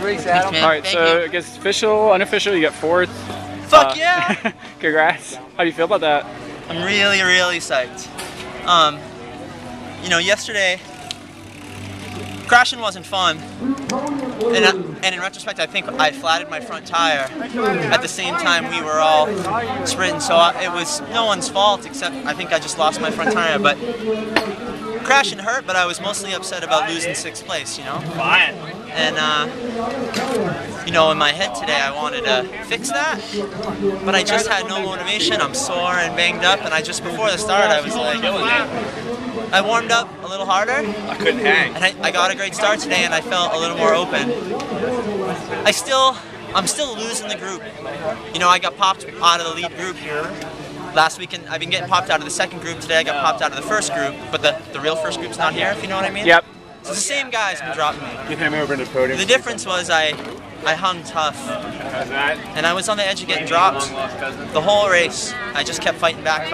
race, Adam. Thanks, man. All right, Thank so you. I guess official, unofficial, you got 4th. Fuck yeah! Congrats. How do you feel about that? I'm really, really psyched. You know, yesterday, crashing wasn't fun. And in retrospect, I think I flatted my front tire at the same time we were all sprinting. So it was no one's fault, except I think I just lost my front tire. But crashing hurt, but I was mostly upset about losing 6th place, you know? And, you know, in my head today, I wanted to fix that, but I just had no motivation. I'm sore and banged up, and before the start, I was like, I warmed up a little harder. I couldn't hang. And I got a great start today, and I felt a little more open. I'm still losing the group. You know, I got popped out of the lead group last weekend. I've been getting popped out of the 2nd group. Today I got popped out of the 1st group, but the real 1st group's not here, if you know what I mean? Yep. So the same guys been dropping me. Get him over to the podium. The difference was I hung tough, and I was on the edge of getting dropped the whole race. I just kept fighting back,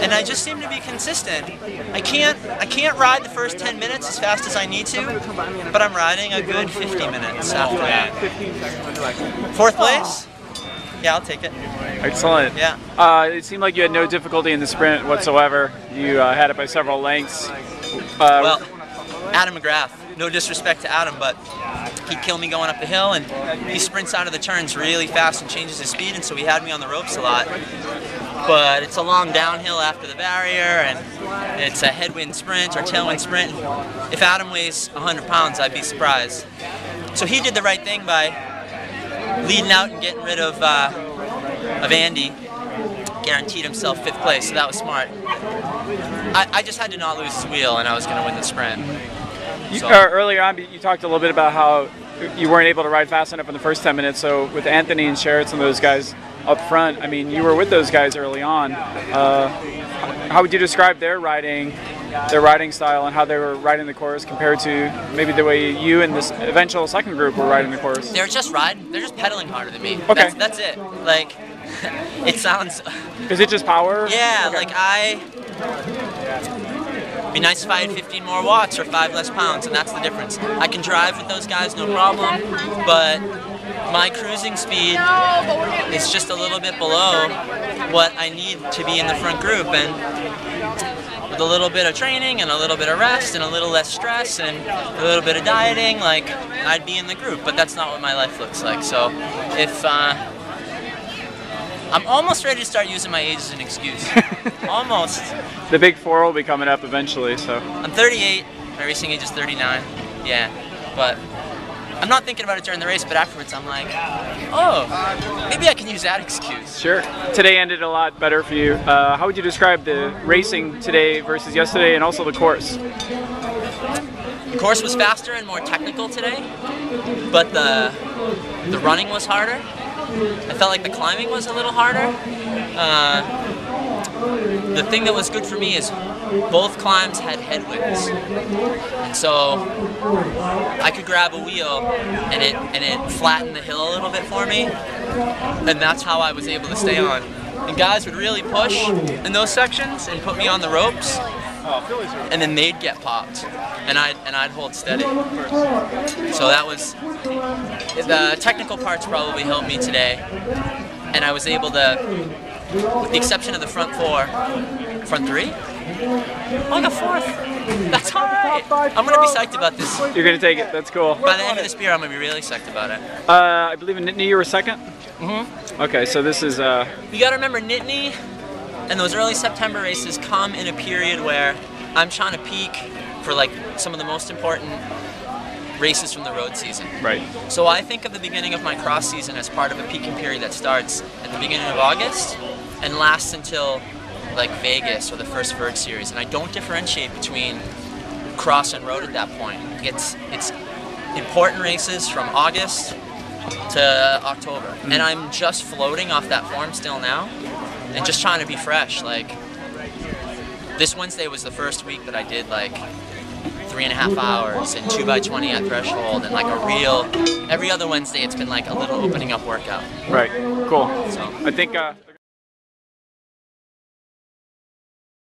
and I just seem to be consistent. I can't ride the first 10 minutes as fast as I need to, but I'm riding a good 50 minutes after that. 4th place? Yeah, I'll take it. Excellent. Yeah. It seemed like you had no difficulty in the sprint whatsoever. You had it by several lengths. Well, Adam McGrath, no disrespect to Adam, but he'd kill me going up the hill, and he sprints out of the turns really fast and changes his speed, and so he had me on the ropes a lot. But it's a long downhill after the barrier, and it's a headwind sprint or tailwind sprint. If Adam weighs 100 pounds, I'd be surprised. So he did the right thing by leading out and getting rid of Andy. Guaranteed himself 5th place, so that was smart. I just had to not lose his wheel, and I was going to win the sprint. Earlier on, you talked a little bit about how you weren't able to ride fast enough in the first 10 minutes. So with Anthony and Sherritt and those guys up front, I mean, you were with those guys early on. How would you describe their riding style and how they were riding the course compared to maybe the way you and this eventual 2nd group were riding the course? They're just pedaling harder than me. Okay. That's it. Like, it sounds... Is it just power? Yeah, okay. It'd be nice if I had 15 more watts or 5 less pounds, and that's the difference. I can drive with those guys, no problem, but my cruising speed is just a little bit below what I need to be in the front group, and with a little bit of training and a little bit of rest and a little less stress and a little bit of dieting, like, I'd be in the group, but that's not what my life looks like. So if I'm almost ready to start using my age as an excuse. Almost. The big 4 will be coming up eventually, so. I'm 38, my racing age is 39, yeah, but I'm not thinking about it during the race, but afterwards I'm like, oh, maybe I can use that excuse. Sure. Today ended a lot better for you. How would you describe the racing today versus yesterday, and also the course? The course was faster and more technical today, but the running was harder. I felt like the climbing was a little harder. The thing that was good for me is both climbs had headwinds, and so I could grab a wheel and it flattened the hill a little bit for me, and that's how I was able to stay on. And guys would really push in those sections and put me on the ropes, and then they'd get popped, and I'd hold steady. So that was the technical parts probably helped me today, and I was able to, with the exception of the front 3. Oh, I got 4th. That's all right. I'm gonna be psyched about this. You're gonna take it. That's cool. By the end of this beer, I'm gonna be really psyched about it. I believe in Nittany you were 2nd. Mm-hmm. Okay, so this is. You gotta remember, Nittany and those early September races come in a period where I'm trying to peak for like some of the most important races from the road season. Right. So I think of the beginning of my cross season as part of a peaking period that starts at the beginning of August and lasts until like Vegas or the first Vert Series, and I don't differentiate between cross and road at that point. It's important races from August to October, and I'm just floating off that form still now and just trying to be fresh. Like, this Wednesday was the first week that I did like 3.5 hours and 2x20 at threshold, and like a real, every other Wednesday it's been like a little opening up workout. Right, cool. So I think